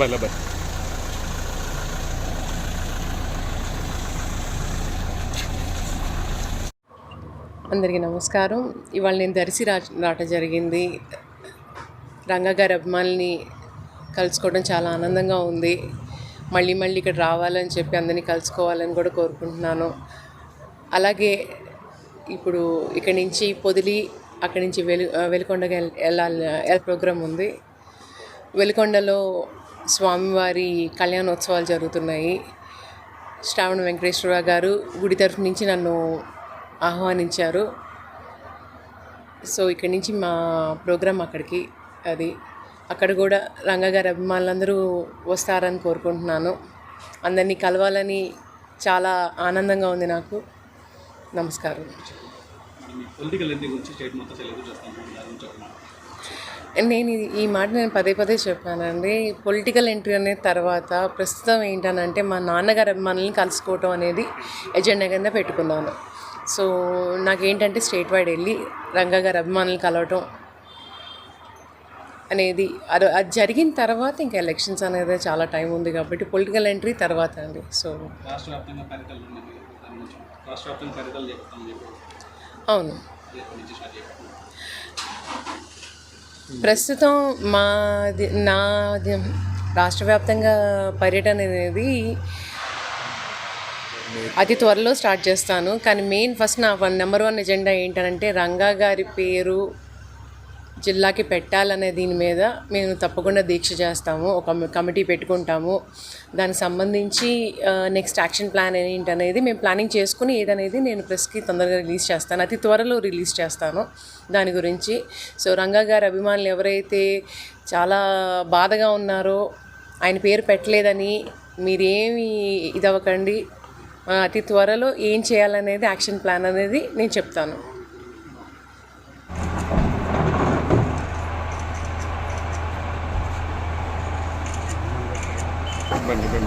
Bye. అందరికీ నమస్కారం. ఇవాళ నేను దర్శి రావటం జరిగింది. రంగా గారి అభిమానుల్ని కలుసుకోవడం చాలా ఆనందంగా ఉంది. మళ్ళీ మళ్ళీ ఇక్కడ రావాలని చెప్పి అందరినీ కలుసుకోవాలని కూడా కోరుకుంటున్నాను. అలాగే ఇప్పుడు ఇక్కడి నుంచి పొదిలి, అక్కడి నుంచి వెలికొండకి వెళ్ళాలి ప్రోగ్రాం ఉంది. వెలికొండలో స్వామివారి కళ్యాణోత్సవాలు జరుగుతున్నాయి. శ్రావణ వెంకటేశ్వరరావు గారు గుడి తరఫు నుంచి నన్ను ఆహ్వానించారు. సో ఇక్కడి నుంచి మా ప్రోగ్రాం అక్కడికి, అక్కడ కూడా రంగా గారి అభిమానులందరూ వస్తారని కోరుకుంటున్నాను. అందరినీ కలవాలని చాలా ఆనందంగా ఉంది నాకు. నమస్కారం. నేను ఈ మాట పదే పదే చెప్పానండి. పొలిటికల్ ఎంట్రీ అనే తర్వాత ప్రస్తుతం ఏంటనంటే మా నాన్నగారి అభిమానులను కలుసుకోవటం అనేది ఎజెండా కింద పెట్టుకున్నాను. సో నాకేంటంటే స్టేట్ వైడ్ వెళ్ళి రంగా గారి అభిమానులు కలవటం అనేది అది జరిగిన తర్వాత ఇంకా ఎలక్షన్స్ అనేది చాలా టైం ఉంది కాబట్టి పొలిటికల్ ఎంట్రీ తర్వాత అండి. సో అవును, ప్రస్తుతం నాది రాష్ట్ర వ్యాప్తంగా పర్యటన అనేది అతి త్వరలో స్టార్ట్ చేస్తాను. కానీ ఫస్ట్ నా నెంబర్ 1 ఎజెండా ఏంటంటే రంగా గారి పేరు జిల్లాకి పెట్టాలనే దీని మీద మేము తప్పకుండా దీక్ష చేస్తాము. ఒక కమిటీ పెట్టుకుంటాము. దానికి సంబంధించి నెక్స్ట్ యాక్షన్ ప్లాన్ ఏంటనేది మేము ప్లానింగ్ చేసుకుని ఏదనేది నేను ప్రెస్కి తొందరగా రిలీజ్ చేస్తాను. అతి త్వరలో రిలీజ్ చేస్తాను దాని గురించి. సో రంగా గారి అభిమానులు ఎవరైతే చాలా బాధగా ఉన్నారో, ఆయన పేరు పెట్టలేదని మీరేమి ఇదవ్వకండి. అతి త్వరలో ఏం చేయాలనేది యాక్షన్ ప్లాన్ అనేది నేను చెప్తాను. ఎందుకు